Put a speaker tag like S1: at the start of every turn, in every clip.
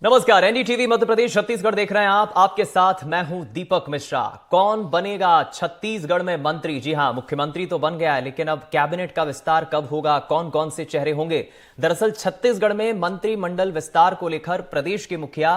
S1: नमस्कार, एनडीटीवी मध्य प्रदेश छत्तीसगढ़ देख रहे हैं आप। आपके साथ मैं हूं दीपक मिश्रा। कौन बनेगा छत्तीसगढ़ में मंत्री? जी हां, मुख्यमंत्री तो बन गया है, लेकिन अब कैबिनेट का विस्तार कब होगा, कौन कौन से चेहरे होंगे? दरअसल छत्तीसगढ़ में मंत्रिमंडल विस्तार को लेकर प्रदेश के मुखिया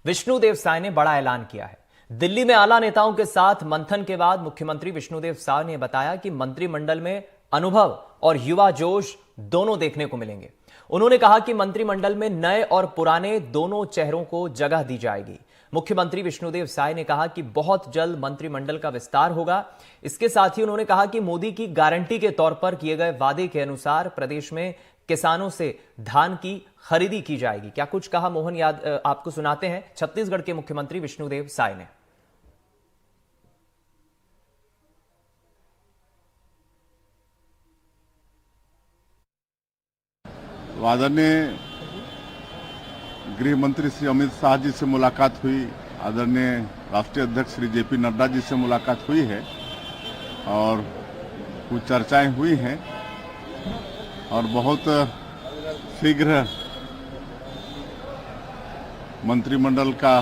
S1: विष्णुदेव साय ने बड़ा ऐलान किया है। दिल्ली में आला नेताओं के साथ मंथन के बाद मुख्यमंत्री विष्णुदेव साय ने बताया कि मंत्रिमंडल में अनुभव और युवा जोश दोनों देखने को मिलेंगे। उन्होंने कहा कि मंत्रिमंडल में नए और पुराने दोनों चेहरों को जगह दी जाएगी। मुख्यमंत्री विष्णुदेव साय ने कहा कि बहुत जल्द मंत्रिमंडल का विस्तार होगा। इसके साथ ही उन्होंने कहा कि मोदी की गारंटी के तौर पर किए गए वादे के अनुसार प्रदेश में किसानों से धान की खरीदी की जाएगी। क्या कुछ कहा मोहन, याद आपको सुनाते हैं छत्तीसगढ़ के मुख्यमंत्री विष्णुदेव साय ने।
S2: आदरणीय गृह मंत्री श्री अमित शाह जी से मुलाकात हुई, आदरणीय राष्ट्रीय अध्यक्ष श्री जेपी नड्डा जी से मुलाकात हुई है और कुछ चर्चाएं हुई हैं और बहुत शीघ्र मंत्रिमंडल का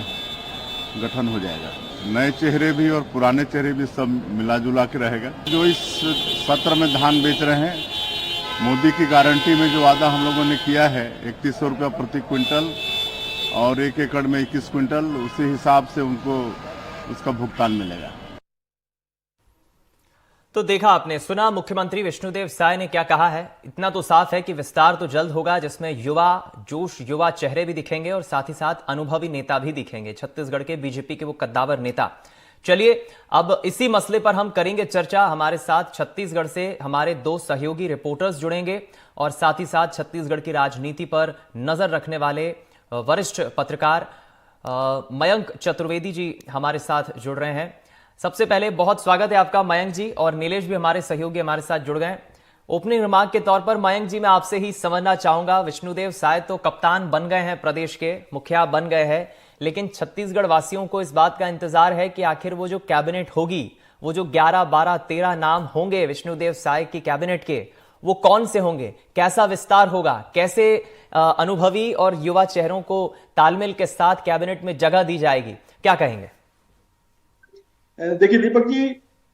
S2: गठन हो जाएगा। नए चेहरे भी और पुराने चेहरे भी सब मिला जुला के रहेगा। जो इस सत्र में धान बेच रहे हैं, मोदी की गारंटी में जो वादा हम लोगों ने किया है 3100 रुपया प्रति क्विंटल और 1 एकड़ में 21 क्विंटल, उसी हिसाब से उनको उसका भुगतान मिलेगा।
S1: तो देखा आपने, सुना मुख्यमंत्री विष्णुदेव साय ने क्या कहा है। इतना तो साफ है कि विस्तार तो जल्द होगा, जिसमें युवा जोश, युवा चेहरे भी दिखेंगे और साथ ही साथ अनुभवी नेता भी दिखेंगे, छत्तीसगढ़ के बीजेपी के वो कद्दावर नेता। चलिए अब इसी मसले पर हम करेंगे चर्चा। हमारे साथ छत्तीसगढ़ से हमारे दो सहयोगी रिपोर्टर्स जुड़ेंगे और साथ ही साथ छत्तीसगढ़ की राजनीति पर नजर रखने वाले वरिष्ठ पत्रकार मयंक चतुर्वेदी जी हमारे साथ जुड़ रहे हैं। सबसे पहले बहुत स्वागत है आपका मयंक जी, और नीलेश भी हमारे सहयोगी हमारे साथ जुड़ गए। ओपनिंग रिमार्क के तौर पर मयंक जी मैं आपसे ही समझना चाहूंगा, विष्णुदेव साय तो कप्तान बन गए हैं, प्रदेश के मुखिया बन गए हैं, लेकिन छत्तीसगढ़ वासियों को इस बात का इंतजार है कि आखिर वो जो कैबिनेट होगी, वो जो 11, 12, 13 नाम होंगे विष्णुदेव साय की कैबिनेट के, वो कौन से होंगे, कैसा विस्तार होगा, कैसे अनुभवी और युवा चेहरों को तालमेल के साथ कैबिनेट में जगह दी जाएगी, क्या कहेंगे?
S3: देखिए दीपक जी,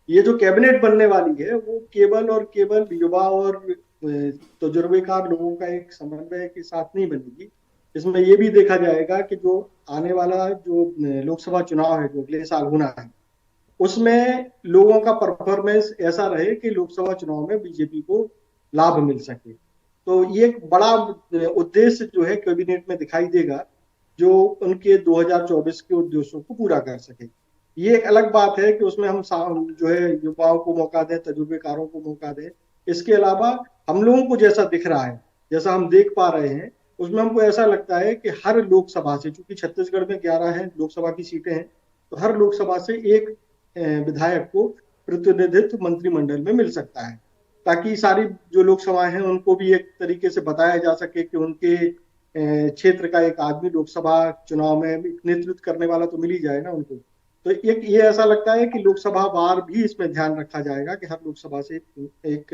S3: ये जो कैबिनेट बनने वाली है वो केवल और केवल युवा और तजुर्बेकार लोगों का एक समन्वय के साथ नहीं बनेगी। इसमें ये भी देखा जाएगा कि जो आने वाला जो लोकसभा चुनाव है जो अगले साल होना है, उसमें लोगों का परफॉर्मेंस ऐसा रहे कि लोकसभा चुनाव में बीजेपी को लाभ मिल सके। तो ये एक बड़ा उद्देश्य जो है कैबिनेट में दिखाई देगा, जो उनके 2024 के उद्देश्यों को पूरा कर सके। ये एक अलग बात है कि उसमें हम जो है युवाओं को मौका दें, तजुर्बेकारों को मौका दें। इसके अलावा हम लोगों को जैसा दिख रहा है, जैसा हम देख पा रहे हैं, उसमें हमको ऐसा लगता है कि हर लोकसभा से, चूंकि छत्तीसगढ़ में 11 है लोकसभा की सीटें हैं, तो हर लोकसभा से एक विधायक को प्रतिनिधित्व मंत्रिमंडल में मिल सकता है, ताकि सारी जो लोकसभाएं हैं उनको भी एक तरीके से बताया जा सके कि उनके क्षेत्र का एक आदमी लोकसभा चुनाव में नेतृत्व करने वाला तो मिल ही जाए ना उनको। तो एक ये ऐसा लगता है कि लोकसभा वार भी इसमें ध्यान रखा जाएगा कि हर लोकसभा से एक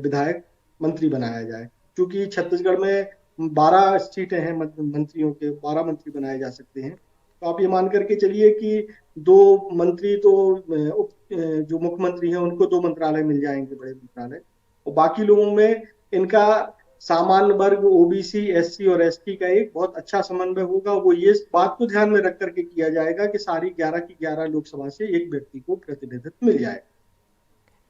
S3: विधायक मंत्री बनाया जाए। क्योंकि छत्तीसगढ़ में 12 सीटें हैं मंत्रियों के, 12 मंत्री बनाए जा सकते हैं। तो आप ये मान करके चलिए कि 2 मंत्री तो जो मुख्यमंत्री हैं उनको 2 मंत्रालय मिल जाएंगे, बड़े मंत्रालय, और बाकी लोगों में इनका सामान्य वर्ग, ओबीसी, एससी और एसटी का एक बहुत अच्छा समन्वय होगा। वो ये बात को ध्यान में रख करके किया जाएगा कि सारी 11 की 11 लोकसभा से एक व्यक्ति को प्रतिनिधित्व मिल जाए।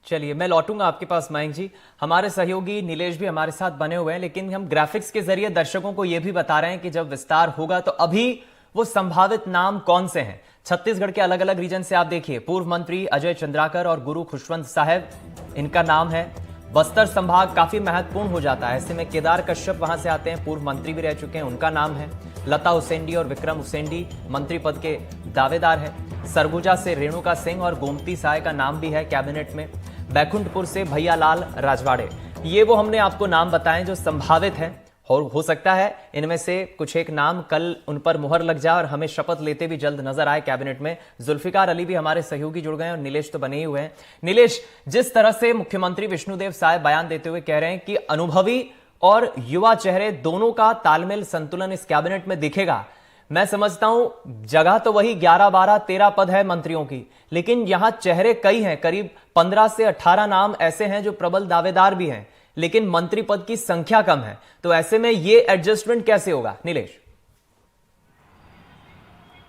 S1: चलिए मैं लौटूंगा आपके पास मयंक जी। हमारे सहयोगी नीलेश भी हमारे साथ बने हुए हैं, लेकिन हम ग्राफिक्स के जरिए दर्शकों को यह भी बता रहे हैं कि जब विस्तार होगा तो अभी वो संभावित नाम कौन से हैं। छत्तीसगढ़ के अलग अलग रीजन से आप देखिए, पूर्व मंत्री अजय चंद्राकर और गुरु खुशवंत साहब, इनका नाम है। बस्तर संभाग काफी महत्वपूर्ण हो जाता है, ऐसे में केदार कश्यप वहां से आते हैं, पूर्व मंत्री भी रह चुके हैं, उनका नाम है। लता उसेंडी और विक्रम उसेंडी मंत्री पद के दावेदार है। सरगुजा से रेणुका सिंह और गोमती साय का नाम भी है कैबिनेट में। बैकुंठपुर से भैयालाल राजवाड़े, ये वो हमने आपको नाम बताएं जो संभावित हैं। हो सकता है इनमें से कुछ एक नाम कल उन पर मुहर लग जाए और हमें शपथ लेते भी जल्द नजर आए कैबिनेट में। जुल्फिकार अली भी हमारे सहयोगी जुड़ गए और नीलेश तो बने ही हुए हैं। नीलेश, जिस तरह से मुख्यमंत्री विष्णुदेव साय बयान देते हुए कह रहे हैं कि अनुभवी और युवा चेहरे, दोनों का तालमेल संतुलन इस कैबिनेट में दिखेगा। मैं समझता हूं जगह तो वही 11, 12, 13 पद है मंत्रियों की, लेकिन यहां चेहरे कई हैं, करीब 15 से 18 नाम ऐसे हैं जो प्रबल दावेदार भी हैं, लेकिन मंत्री पद की संख्या कम है। तो ऐसे में ये एडजस्टमेंट कैसे होगा नीलेश?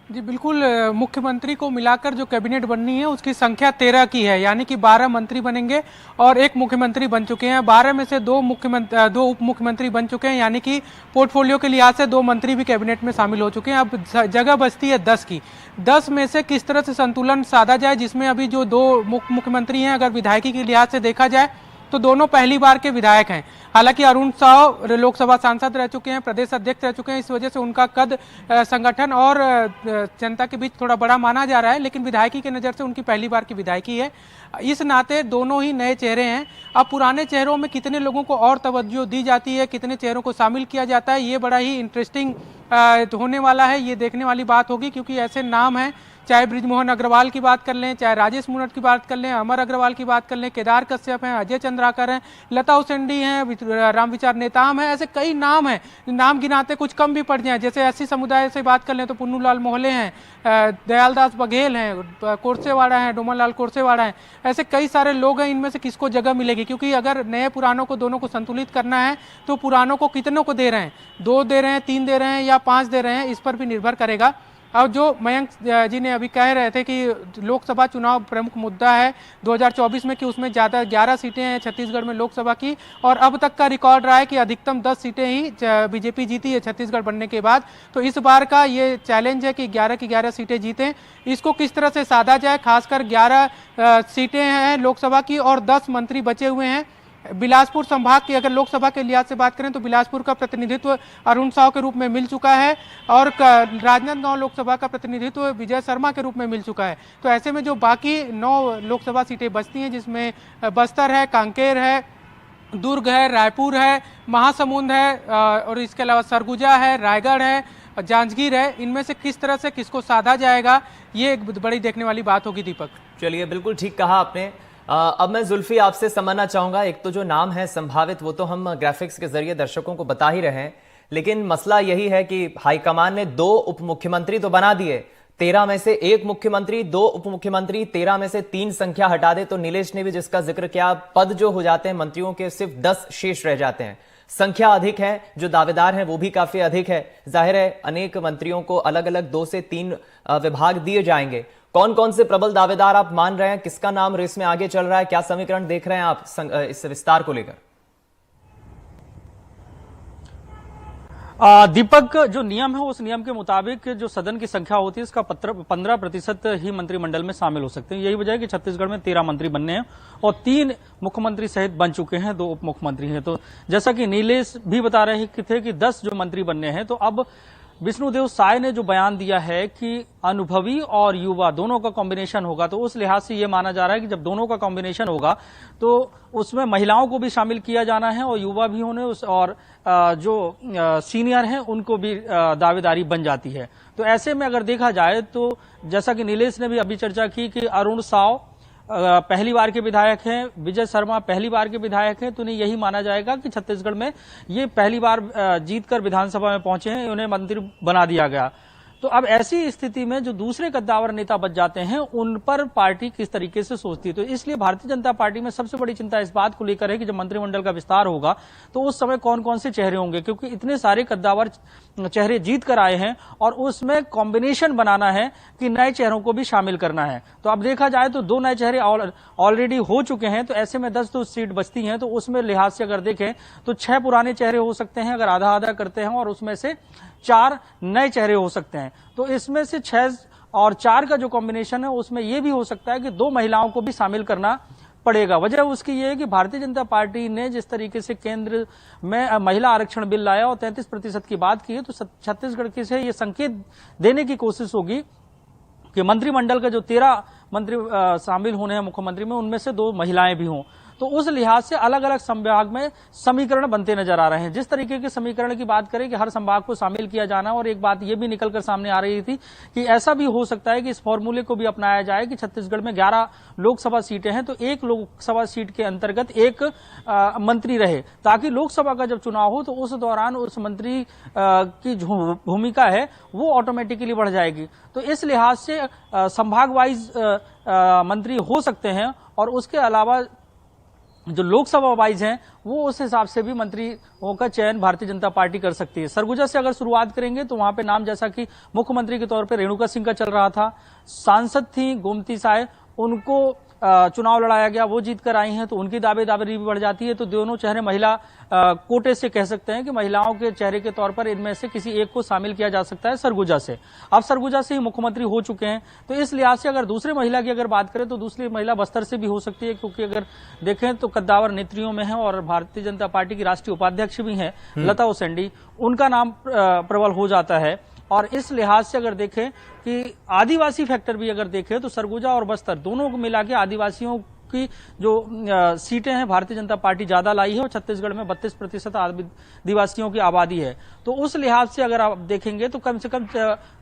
S4: जी बिल्कुल, मुख्यमंत्री को मिलाकर जो कैबिनेट बननी है उसकी संख्या 13 की है, यानी कि 12 मंत्री बनेंगे और एक मुख्यमंत्री बन चुके हैं। 12 में से दो उप मुख्यमंत्री बन चुके हैं, यानी कि पोर्टफोलियो के लिहाज से 2 मंत्री भी कैबिनेट में शामिल हो चुके हैं। अब जगह बचती है 10 की। 10 में से किस तरह से संतुलन साधा जाए, जिसमें अभी जो 2 मुख्यमंत्री हैं, अगर विधायकी के लिहाज से देखा जाए तो दोनों पहली बार के विधायक हैं। हालांकि अरुण साव लोकसभा सांसद रह चुके हैं, प्रदेश अध्यक्ष रह चुके हैं, इस वजह से उनका कद संगठन और जनता के बीच थोड़ा बड़ा माना जा रहा है, लेकिन विधायकी की नज़र से उनकी पहली बार की विधायकी है। इस नाते दोनों ही नए चेहरे हैं। अब पुराने चेहरों में कितने लोगों को और तवज्जो दी जाती है, कितने चेहरों को शामिल किया जाता है, ये बड़ा ही इंटरेस्टिंग होने वाला है। ये देखने वाली बात होगी, क्योंकि ऐसे नाम हैं, चाहे बृजमोहन अग्रवाल की बात कर लें, चाहे राजेश मूणत की बात कर लें, अमर अग्रवाल की बात कर लें, केदार कश्यप हैं, अजय चंद्राकर हैं, लता उसेंडी हैं, रामविचार नेताम हैं, ऐसे कई नाम हैं। नाम गिनाते कुछ कम भी पड़ जाएं। जैसे एससी समुदाय से बात कर लें तो पुन्नूलाल मोहले हैं, दयालदास बघेल हैं, कोरसेवाड़ा हैं, डोमनलाल कोरसेवाड़ा हैं, ऐसे कई सारे लोग हैं। इनमें से किसको जगह मिलेगी? क्योंकि अगर नए पुरानों को दोनों को संतुलित करना है तो पुरानों को कितनों को दे रहे हैं, 2 दे रहे हैं, 3 दे रहे हैं या 5 दे रहे हैं, इस पर भी निर्भर करेगा। अब जो मयंक जी ने अभी कह रहे थे कि लोकसभा चुनाव प्रमुख मुद्दा है 2024 में, कि उसमें ज़्यादा 11 सीटें हैं छत्तीसगढ़ में लोकसभा की, और अब तक का रिकॉर्ड रहा है कि अधिकतम 10 सीटें ही बीजेपी जीती है छत्तीसगढ़ बनने के बाद। तो इस बार का ये चैलेंज है कि 11 की 11 सीटें जीतें। इसको किस तरह से साधा जाए, खासकर 11 सीटें हैं लोकसभा की और 10 मंत्री बचे हुए हैं। बिलासपुर संभाग की अगर लोकसभा के लिहाज से बात करें तो बिलासपुर का प्रतिनिधित्व अरुण साव के रूप में मिल चुका है और राजनांदगांव लोकसभा का प्रतिनिधित्व विजय शर्मा के रूप में मिल चुका है। तो ऐसे में जो बाकी 9 लोकसभा सीटें बचती हैं, जिसमें बस्तर है, कांकेर है, दुर्ग है, रायपुर है, महासमुंद है और इसके अलावा सरगुजा है, रायगढ़ है, जांजगीर है, इनमें से किस तरह से किसको साधा जाएगा, ये एक बड़ी देखने वाली बात होगी। दीपक,
S1: चलिए, बिल्कुल ठीक कहा आपने। अब मैं जुल्फी आपसे समझना चाहूंगा, एक तो जो नाम है संभावित वो तो हम ग्राफिक्स के जरिए दर्शकों को बता ही रहे हैं, लेकिन मसला यही है कि हाईकमान ने 2 उप मुख्यमंत्री तो बना दिए, 13 में से 1 मुख्यमंत्री, 2 उप मुख्यमंत्री, 13 में से 3 संख्या हटा दे तो नीलेश ने भी जिसका जिक्र किया, पद जो हो जाते हैं मंत्रियों के सिर्फ 10 शेष रह जाते हैं। संख्या अधिक है, जो दावेदार हैं वो भी काफी अधिक है। जाहिर है अनेक मंत्रियों को अलग अलग 2 से 3 विभाग दिए जाएंगे। कौन कौन से प्रबल दावेदार आप मान रहे हैं, किसका नाम रेस में आगे चल रहा है, क्या समीकरण देख रहे हैं आप इस विस्तार को लेकर?
S5: दीपक, जो नियम है उस नियम के मुताबिक जो सदन की संख्या होती है इसका 15% ही मंत्रिमंडल में शामिल हो सकते हैं। यही वजह है कि छत्तीसगढ़ में 13 मंत्री बनने हैं और 3 मुख्यमंत्री सहित बन चुके हैं, 2 उप मुख्यमंत्री हैं। तो जैसा कि नीलेश भी बता रहे थे कि 10 जो मंत्री बनने हैं, तो अब विष्णुदेव साय ने जो बयान दिया है कि अनुभवी और युवा दोनों का कॉम्बिनेशन होगा, तो उस लिहाज से यह माना जा रहा है कि जब दोनों का कॉम्बिनेशन होगा तो उसमें महिलाओं को भी शामिल किया जाना है और युवा भी होने और जो सीनियर हैं उनको भी दावेदारी बन जाती है। तो ऐसे में अगर देखा जाए तो जैसा कि नीलेश ने भी अभी चर्चा की कि अरुण साव पहली बार के विधायक हैं, विजय शर्मा पहली बार के विधायक हैं, तो उन्हें यही माना जाएगा कि छत्तीसगढ़ में ये पहली बार जीतकर विधानसभा में पहुंचे हैं, उन्हें मंत्री बना दिया गया। तो अब ऐसी स्थिति में जो दूसरे कद्दावर नेता बच जाते हैं उन पर पार्टी किस तरीके से सोचती है। तो इसलिए भारतीय जनता पार्टी में सबसे बड़ी चिंता इस बात को लेकर है कि जब मंत्रिमंडल का विस्तार होगा तो उस समय कौन कौन से चेहरे होंगे, क्योंकि इतने सारे कद्दावर चेहरे जीत कर आए हैं और उसमें कॉम्बिनेशन बनाना है कि नए चेहरों को भी शामिल करना है। तो अब देखा जाए तो 2 नए चेहरे ऑलरेडी हो चुके हैं, तो ऐसे में 10 तो सीट बचती हैं, तो उसमें लिहाज से अगर देखें तो 6 पुराने चेहरे हो सकते हैं अगर आधा आधा करते हैं, और उसमें से 4 नए चेहरे हो सकते हैं। तो इसमें से 6 और 4 का जो कॉम्बिनेशन है उसमें यह भी हो सकता है कि 2 महिलाओं को भी शामिल करना पड़ेगा। वजह उसकी यह है कि भारतीय जनता पार्टी ने जिस तरीके से केंद्र में महिला आरक्षण बिल लाया और 33% की बात की है, तो छत्तीसगढ़ की से यह संकेत देने की कोशिश होगी कि मंत्रिमंडल का जो 13 मंत्री शामिल होने हैं मुख्यमंत्री में, उनमें से 2 महिलाएं भी हों। तो तो उस लिहाज से अलग अलग संभाग में समीकरण बनते नजर आ रहे हैं। जिस तरीके के समीकरण की बात करें कि हर संभाग को शामिल किया जाना, और एक बात यह भी निकलकर सामने आ रही थी कि ऐसा भी हो सकता है कि इस फॉर्मूले को भी अपनाया जाए कि छत्तीसगढ़ में 11 लोकसभा सीटें हैं तो एक लोकसभा सीट के अंतर्गत एक मंत्री रहे, ताकि लोकसभा का जब चुनाव हो तो उस दौरान उस मंत्री की जो भूमिका है वो ऑटोमेटिकली बढ़ जाएगी। तो इस लिहाज से संभाग वाइज मंत्री हो सकते हैं, और उसके अलावा जो लोकसभा वाइज हैं वो उस हिसाब से भी मंत्रियों का चयन भारतीय जनता पार्टी कर सकती है। सरगुजा से अगर शुरुआत करेंगे तो वहां पे नाम जैसा कि मुख्यमंत्री के तौर पे रेणुका सिंह का चल रहा था, सांसद थी गोमती साय, उनको चुनाव लड़ाया गया, वो जीत कर आई हैं तो उनकी दावेदारी भी बढ़ जाती है। तो दोनों चेहरे महिला कोटे से कह सकते हैं कि महिलाओं के चेहरे के तौर पर इनमें से किसी एक को शामिल किया जा सकता है सरगुजा से। अब सरगुजा से ही मुख्यमंत्री हो चुके हैं, तो इस लिहाज से अगर दूसरी महिला की अगर बात करें तो दूसरी महिला बस्तर से भी हो सकती है, क्योंकि अगर देखें तो कद्दावर नेत्रियों में है और भारतीय जनता पार्टी की राष्ट्रीय उपाध्यक्ष भी हैं लता उसेंडी, उनका नाम प्रबल हो जाता है। और इस लिहाज से अगर देखें कि आदिवासी फैक्टर भी अगर देखें तो सरगुजा और बस्तर दोनों को मिला के आदिवासियों की जो सीटें हैं भारतीय जनता पार्टी ज्यादा लाई है, और छत्तीसगढ़ में 32% आदिवासियों की आबादी है। तो उस लिहाज से अगर आप देखेंगे तो कम से कम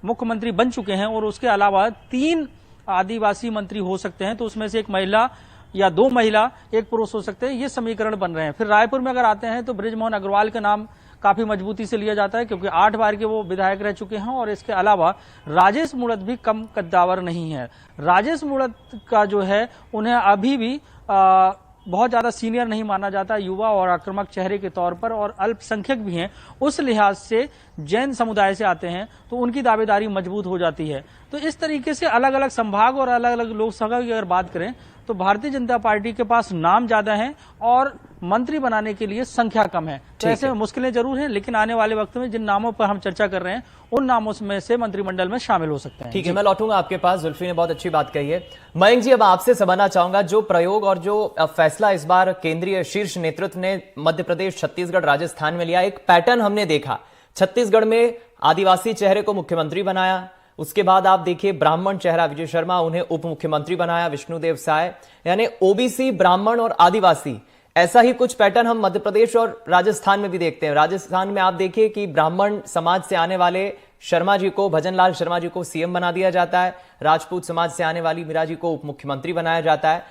S5: मुख्यमंत्री बन चुके हैं, और उसके अलावा 3 आदिवासी मंत्री हो सकते हैं, तो उसमें से एक महिला या 2 महिला 1 पुरुष हो सकते हैं। ये समीकरण बन रहे हैं। फिर रायपुर में अगर आते हैं तो बृजमोहन अग्रवाल का नाम काफी मजबूती से लिया जाता है, क्योंकि 8 बार के वो विधायक रह चुके हैं, और इसके अलावा राजेश मूणत भी कम कद्दावर नहीं है। राजेश मूणत का जो है उन्हें अभी भी बहुत ज्यादा सीनियर नहीं माना जाता, युवा और आक्रामक चेहरे के तौर पर, और अल्पसंख्यक भी हैं, उस लिहाज से जैन समुदाय से आते हैं तो उनकी दावेदारी मजबूत हो जाती है। तो इस तरीके से अलग अलग संभाग और अलग अलग लोकसभा की अगर बात करें तो भारतीय जनता पार्टी के पास नाम ज्यादा हैं और मंत्री बनाने के लिए संख्या कम है। तो ऐसे में मुश्किलें जरूर हैं, लेकिन आने वाले वक्त में जिन नामों पर हम चर्चा कर रहे हैं उन नामों में से मंत्रिमंडल में शामिल हो सकते हैं।
S1: ठीक है, मैं लौटूंगा आपके पास। जुल्फी ने बहुत अच्छी बात कही है। मयंक जी, अब आपसे समझना चाहूंगा, जो प्रयोग और जो फैसला इस बार केंद्रीय शीर्ष नेतृत्व ने मध्य प्रदेश, छत्तीसगढ़, राजस्थान में लिया, एक पैटर्न हमने देखा। छत्तीसगढ़ में आदिवासी चेहरे को मुख्यमंत्री बनाया, उसके बाद आप देखिए ब्राह्मण चेहरा विजय शर्मा, उन्हें उप मुख्यमंत्री बनाया विष्णुदेव साय, यानी ओबीसी, ब्राह्मण और आदिवासी, ऐसा ही कुछ पैटर्न हम मध्य प्रदेश और राजस्थान में भी देखते हैं। राजस्थान में आप देखिए कि ब्राह्मण समाज से आने वाले शर्मा जी को, भजनलाल शर्मा जी को सीएम बना दिया जाता है, राजपूत समाज से आने वाली मीरा जी को उप मुख्यमंत्री बनाया जाता है।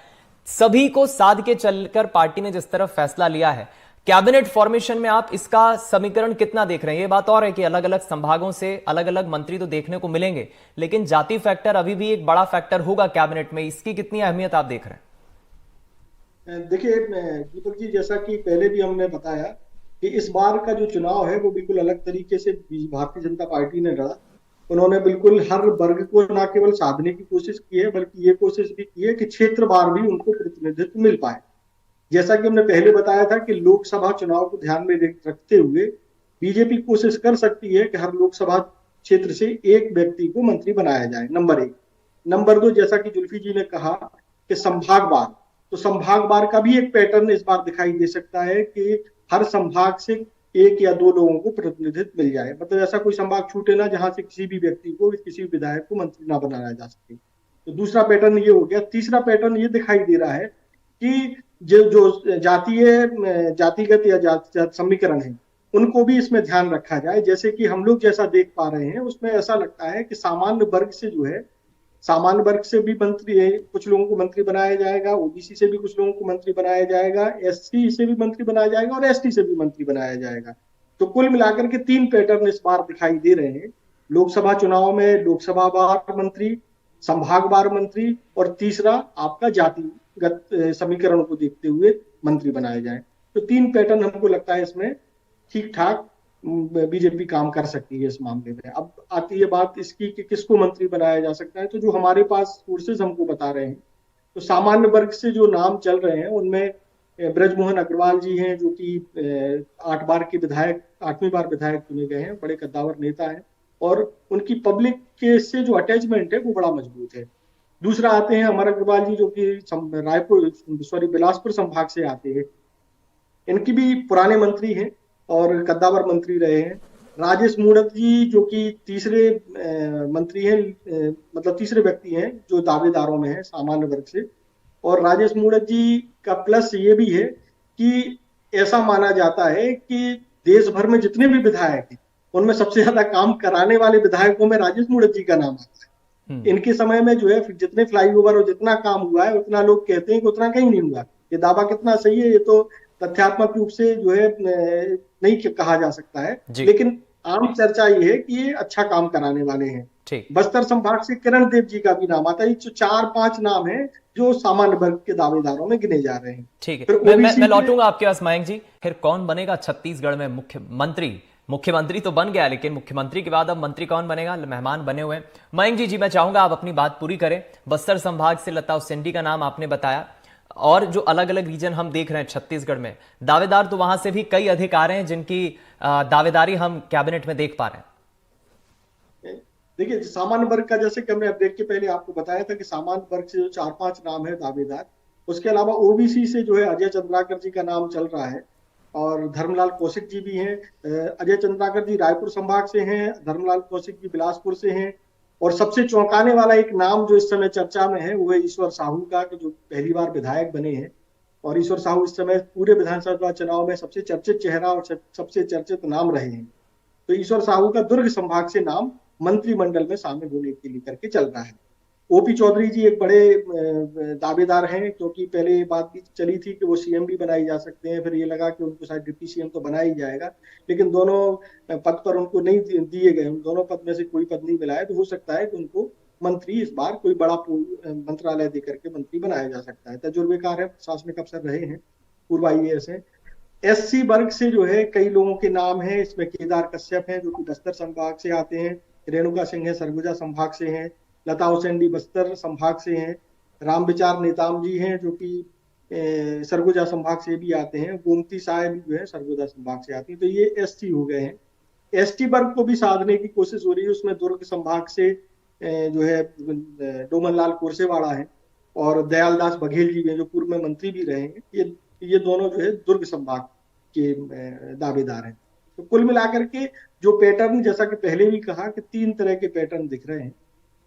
S1: सभी को साध के चलकर पार्टी ने जिस तरफ फैसला लिया है, कैबिनेट फॉर्मेशन में आप इसका समीकरण कितना देख रहे हैं? ये बात और है कि अलग अलग संभागों से अलग अलग मंत्री तो देखने को मिलेंगे, लेकिन जाति फैक्टर अभी भी एक बड़ा फैक्टर होगा कैबिनेट में, इसकी कितनी अहमियत आप देख रहे हैं?
S3: देखिए दीपक जी, जैसा कि पहले भी हमने बताया कि इस बार का जो चुनाव है वो बिल्कुल अलग तरीके से भारतीय जनता पार्टी ने लड़ा। उन्होंने बिल्कुल हर वर्ग को न केवल साधने की कोशिश की है, बल्कि ये कोशिश भी की है कि क्षेत्रवार भी उनको प्रतिनिधित्व मिल पाए। जैसा कि हमने पहले बताया था कि लोकसभा चुनाव को ध्यान में रखते हुए बीजेपी कोशिश कर सकती है कि हर लोकसभा क्षेत्र से एक व्यक्ति को मंत्री बनाया जाए, नंबर 1। नंबर 2, जैसा कि जुल्फी जी ने कहा कि संभागवार, तो संभागवार का भी एक पैटर्न इस बार दिखाई दे सकता है कि हर संभाग से 1 या 2 लोगों को प्रतिनिधित्व मिल जाए। मतलब ऐसा कोई संभाग छूटे ना जहां से किसी भी व्यक्ति को, किसी भी विधायक को मंत्री ना बनाया जा सके। तो दूसरा पैटर्न ये हो गया। तीसरा पैटर्न ये दिखाई दे रहा है कि जो जातिगत या समीकरण है उनको भी इसमें ध्यान रखा जाए। जैसे कि हम लोग जैसा देख पा रहे हैं उसमें ऐसा लगता है कि सामान्य वर्ग से जो है, सामान्य वर्ग से भी मंत्री है, कुछ लोगों को मंत्री बनाया जाएगा, ओबीसी से भी कुछ लोगों को मंत्री बनाया जाएगा, एससी से भी मंत्री बनाया जाएगा और एसटी से भी मंत्री बनाया जाएगा। तो कुल मिलाकर के 3 पैटर्न इस बार दिखाई दे रहे हैं। लोकसभा चुनाव में लोकसभावार मंत्री, संभागवार मंत्री, और तीसरा आपका जातिगत समीकरण को देखते हुए मंत्री बनाए जाए। तो 3 पैटर्न हमको लगता है इसमें ठीक ठाक बीजेपी काम कर सकती है इस मामले में। अब आती है बात इसकी कि किसको मंत्री बनाया जा सकता है। तो जो हमारे पास सोर्सेज हमको बता रहे हैं, तो सामान्य वर्ग से जो नाम चल रहे हैं उनमें बृजमोहन अग्रवाल जी हैं, जो कि 8 बार के विधायक, 8वीं बार विधायक चुने गए हैं, बड़े कद्दावर नेता हैं और उनकी पब्लिक के से जो अटैचमेंट है वो बड़ा मजबूत है। दूसरा आते हैं अमर अग्रवाल जी, जो कि बिलासपुर संभाग से आते हैं। इनकी भी पुराने मंत्री हैं और कद्दावर मंत्री रहे हैं। राजेश मूणत जी, जो कि तीसरे मंत्री हैं, मतलब तीसरे व्यक्ति हैं जो दावेदारों में है सामान्य वर्ग से, और राजेश मूणत जी का प्लस ये भी है कि ऐसा माना जाता है कि देश भर में जितने भी विधायक हैं उनमें सबसे ज्यादा काम कराने वाले विधायकों में राजेश मूणत जी का नाम आता है। इनके समय में जो है जितने फ्लाईओवर और जितना काम हुआ है उतना लोग कहते हैं कि उतना कहीं नहीं हुआ। ये दावा कितना सही है ये तो तथ्यात्मक रूप से जो है नहीं कहा जा सकता है, लेकिन आम चर्चा ये है कि ये अच्छा काम कराने वाले हैं। बस्तर संभाग से किरण देव जी का भी नाम आता है। ये 4-5 नाम है जो सामान्य वर्ग के दावेदारों में गिने जा रहे हैं।
S1: ठीक है, मैं लौटूंगा आपके पास मयंक जी। फिर कौन बनेगा छत्तीसगढ़ में मुख्यमंत्री? मुख्यमंत्री तो बन गया, लेकिन मुख्यमंत्री के बाद अब मंत्री कौन बनेगा? मेहमान बने हुए हैं मयंक जी। मैं चाहूंगा आप अपनी बात पूरी करें। बस्तर संभाग से लता उसेंडी का नाम आपने बताया, और जो अलग अलग रीजन हम देख रहे हैं छत्तीसगढ़ में, दावेदार तो वहां से भी कई अधिक आ रहे हैं जिनकी दावेदारी हम कैबिनेट में देख पा रहे हैं।
S3: देखिए, सामान्य वर्ग का जैसे कि हमने ब्रेक के पहले आपको बताया था कि सामान्य वर्ग से जो 4-5 नाम है दावेदार, उसके अलावा ओबीसी से जो है अजय चंद्राकर जी का नाम चल रहा है और धर्मलाल कौशिक जी भी हैं। अजय चंद्राकर जी रायपुर संभाग से हैं, धर्मलाल कौशिक जी बिलासपुर से हैं। और सबसे चौंकाने वाला एक नाम जो इस समय चर्चा में है वो है ईश्वर साहू का, जो पहली बार विधायक बने हैं। और ईश्वर साहू इस समय पूरे विधानसभा चुनाव में सबसे चर्चित चेहरा और सबसे चर्चित नाम रहे हैं। तो ईश्वर साहू का दुर्ग संभाग से नाम मंत्रिमंडल में शामिल होने के लिए करके चल रहा है। ओपी चौधरी जी एक बड़े दावेदार हैं, क्योंकि पहले ये बात भी चली थी कि वो सीएम भी बनाए जा सकते हैं, फिर ये लगा कि उनको शायद डिप्टी सीएम तो बनाया ही जाएगा, लेकिन दोनों पद पर उनको नहीं दिए गए। उन दोनों पद में से कोई पद नहीं मिला है, तो हो सकता है कि उनको मंत्री इस बार कोई बड़ा मंत्रालय देकर के मंत्री बनाया जा सकता है। तजुर्बेकार है, प्रशासनिक अफसर रहे हैं, पूर्व IAS हैं। SC वर्ग से जो है कई लोगों के नाम है, इसमें केदार कश्यप है जो कि बस्तर संभाग से आते हैं, रेणुका सिंह है सरगुजा संभाग से हैं, लता उसेंडी बस्तर संभाग से हैं, रामविचार नेताम जी हैं जो कि सरगुजा संभाग से भी आते हैं, गोमती साय भी जो है सरगुजा संभाग से आती है। तो ये SC हो गए हैं। ST वर्ग को भी साधने की कोशिश हो रही है, उसमें दुर्ग संभाग से जो है डोमन लाल कुर्सेवाड़ा है और दयालदास बघेल जी हैं जो पूर्व में मंत्री भी रहे हैं। ये दोनों जो है दुर्ग संभाग के दावेदार हैं। तो कुल मिलाकर के जो पैटर्न, जैसा कि पहले भी कहा कि 3 तरह के पैटर्न दिख रहे हैं।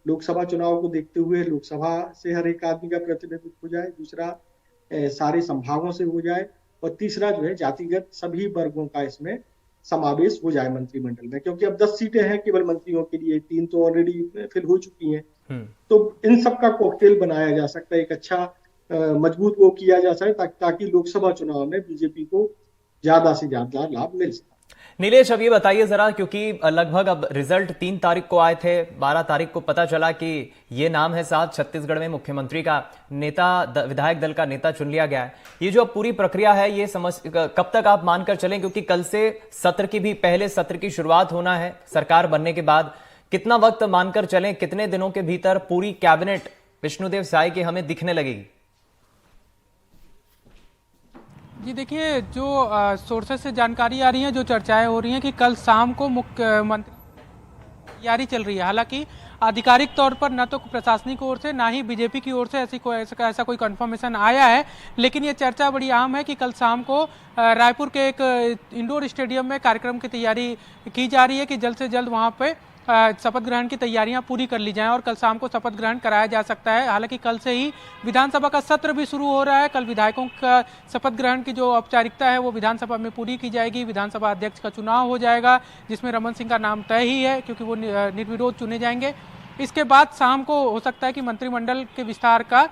S3: लोकसभा चुनाव को देखते हुए लोकसभा से हर एक आदमी का प्रतिनिधित्व हो जाए, दूसरा सारे संभागों से हो जाए, और तीसरा जो है जातिगत सभी वर्गों का इसमें समावेश हो जाए मंत्रिमंडल में। क्योंकि अब 10 सीटें हैं केवल मंत्रियों के लिए, 3 तो ऑलरेडी फिल हो चुकी हैं। तो इन सब का कॉकटेल बनाया जा सकता है, एक अच्छा मजबूत वो किया जा सकता है ताकि लोकसभा चुनाव में बीजेपी को ज्यादा से ज्यादा लाभ मिल सके।
S1: नीलेश, अब ये बताइए जरा, क्योंकि लगभग अब रिजल्ट 3 तारीख को आए थे, 12 तारीख को पता चला कि ये नाम है साहब छत्तीसगढ़ में मुख्यमंत्री का नेता, विधायक दल का नेता चुन लिया गया है। ये जो अब पूरी प्रक्रिया है, ये समझ कब तक आप मानकर चलें, क्योंकि कल से सत्र की भी, पहले सत्र की शुरुआत होना है सरकार बनने के बाद। कितना वक्त मानकर चलें, कितने दिनों के भीतर पूरी कैबिनेट विष्णुदेव साय की हमें दिखने लगेगी?
S4: जी देखिए, जो सोर्सेस से जानकारी आ रही है, जो चर्चाएं हो रही हैं कि कल शाम को मुख्यमंत्री तैयारी चल रही है। हालांकि आधिकारिक तौर पर न तो प्रशासनिक ओर से ना ही बीजेपी की ओर से ऐसा कोई कंफर्मेशन आया है, लेकिन ये चर्चा बड़ी आम है कि कल शाम को रायपुर के एक इंडोर स्टेडियम में कार्यक्रम की तैयारी की जा रही है कि जल्द से जल्द वहाँ पे शपथ ग्रहण की तैयारियां पूरी कर ली जाएं और कल शाम को शपथ ग्रहण कराया जा सकता है। हालांकि कल से ही विधानसभा का सत्र भी शुरू हो रहा है। कल विधायकों का शपथ ग्रहण की जो औपचारिकता है वो विधानसभा में पूरी की जाएगी। विधानसभा अध्यक्ष का चुनाव हो जाएगा, जिसमें रमन सिंह का नाम तय ही है क्योंकि वो निर्विरोध चुने जाएंगे। इसके बाद शाम को हो सकता है कि मंत्रिमंडल के विस्तार का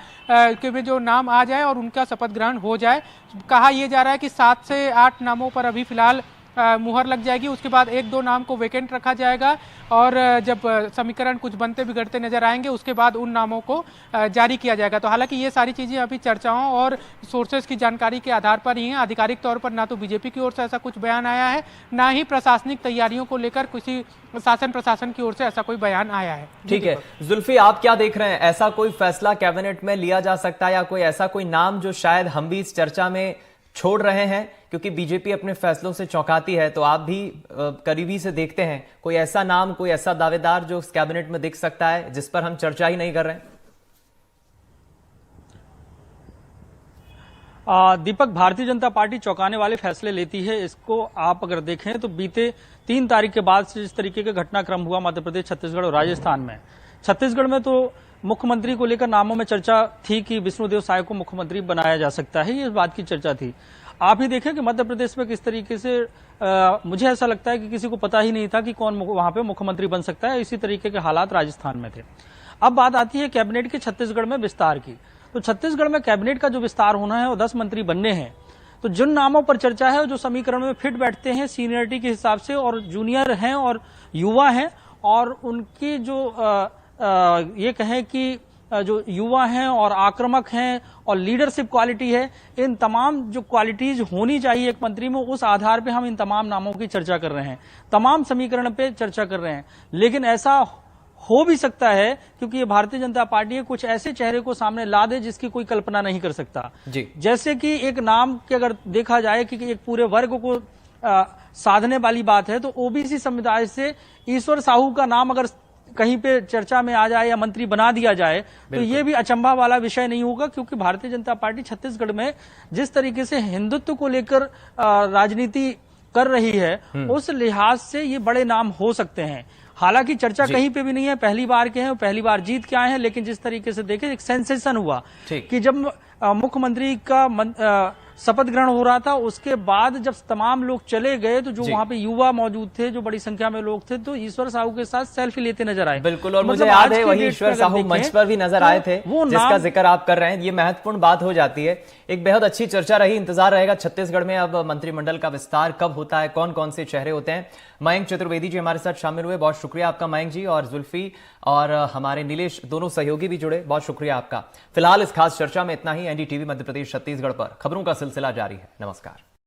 S4: में जो नाम आ जाए और उनका शपथ ग्रहण हो जाए। कहा यह जा रहा है कि 7 से 8 नामों पर अभी फिलहाल मुहर लग जाएगी। उसके बाद 1-2 नाम को वैकेंट रखा जाएगा और जब समीकरण कुछ बनते बिगड़ते नजर आएंगे उसके बाद उन नामों को जारी किया जाएगा। तो हालांकि ये सारी चीज़ें अभी चर्चाओं और सोर्सेज की जानकारी के आधार पर ही हैं। आधिकारिक तौर पर ना तो बीजेपी की ओर से ऐसा कुछ बयान आया है, ना ही प्रशासनिक तैयारियों को लेकर किसी शासन प्रशासन की ओर से ऐसा कोई बयान आया है।
S1: ठीक है जुल्फी, आप क्या देख रहे हैं? ऐसा कोई फैसला कैबिनेट में लिया जा सकता है या कोई ऐसा कोई नाम जो शायद हम भी इस चर्चा में छोड़ रहे हैं, क्योंकि बीजेपी अपने फैसलों से चौंकाती है, तो आप भी करीबी से देखते हैं, कोई ऐसा नाम, कोई ऐसा दावेदार जो इस कैबिनेट में दिख सकता है जिस पर हम चर्चा ही नहीं कर रहे हैं?
S5: दीपक, भारतीय जनता पार्टी चौंकाने वाले फैसले लेती है। इसको आप अगर देखें तो बीते 3 तारीख के बाद से जिस तरीके का घटनाक्रम हुआ मध्य प्रदेश, छत्तीसगढ़ और राजस्थान में, छत्तीसगढ़ में तो मुख्यमंत्री को लेकर नामों में चर्चा थी कि विष्णुदेव साय को मुख्यमंत्री बनाया जा सकता है, ये इस बात की चर्चा थी। आप ही देखें कि मध्य प्रदेश में किस तरीके से मुझे ऐसा लगता है कि किसी को पता ही नहीं था कि कौन वहां पे मुख्यमंत्री बन सकता है। इसी तरीके के हालात राजस्थान में थे। अब बात आती है कैबिनेट के छत्तीसगढ़ में विस्तार की। तो छत्तीसगढ़ में कैबिनेट का जो विस्तार होना है और 10 मंत्री बनने हैं, तो जिन नामों पर चर्चा है जो समीकरण में फिट बैठते हैं सीनियरिटी के हिसाब से, और जूनियर हैं और युवा हैं, और उनकी जो ये कहें कि जो युवा हैं और आक्रामक हैं और लीडरशिप क्वालिटी है, इन तमाम जो क्वालिटीज होनी चाहिए एक मंत्री में, उस आधार पे हम इन तमाम नामों की चर्चा कर रहे हैं, तमाम समीकरण पे चर्चा कर रहे हैं। लेकिन ऐसा हो भी सकता है क्योंकि ये भारतीय जनता पार्टी है, कुछ ऐसे चेहरे को सामने ला दे जिसकी कोई कल्पना नहीं कर सकता
S1: जी।
S5: जैसे कि एक नाम के अगर देखा जाए कि एक पूरे वर्ग को साधने वाली बात है, तो ओबीसी समुदाय से ईश्वर साहू का नाम अगर कहीं पे चर्चा में आ जाए या मंत्री बना दिया जाए तो ये भी अचंभा वाला विषय नहीं होगा, क्योंकि भारतीय जनता पार्टी छत्तीसगढ़ में जिस तरीके से हिंदुत्व को लेकर राजनीति कर रही है, उस लिहाज से ये बड़े नाम हो सकते हैं। हालांकि चर्चा कहीं पे भी नहीं है, पहली बार के हैं, पहली बार जीत के आए हैं, लेकिन जिस तरीके से देखें एक सेंसेशन हुआ कि जब मुख्यमंत्री का शपथ ग्रहण हो रहा था, उसके बाद जब तमाम लोग चले गए तो जो वहां पे युवा मौजूद थे, जो बड़ी संख्या में लोग थे, तो ईश्वर साहू के साथ सेल्फी लेते नजर आए।
S1: बिल्कुल, और मुझे याद है वही ईश्वर साहू मंच पर भी नजर आए थे, जिसका जिक्र आप कर रहे हैं। ये महत्वपूर्ण बात हो जाती है। एक बेहद अच्छी चर्चा रही। इंतजार रहेगा छत्तीसगढ़ में अब मंत्रिमंडल का विस्तार कब होता है, कौन कौन से चेहरे होते हैं। मयंक चतुर्वेदी जी हमारे साथ शामिल हुए, बहुत शुक्रिया आपका मयंक जी, और जुल्फी और हमारे नीलेश दोनों सहयोगी भी जुड़े, बहुत शुक्रिया आपका। फिलहाल इस खास चर्चा में इतना ही। एनडीटीवी मध्य प्रदेश छत्तीसगढ़ पर खबरों का सिलसिला जारी है। नमस्कार।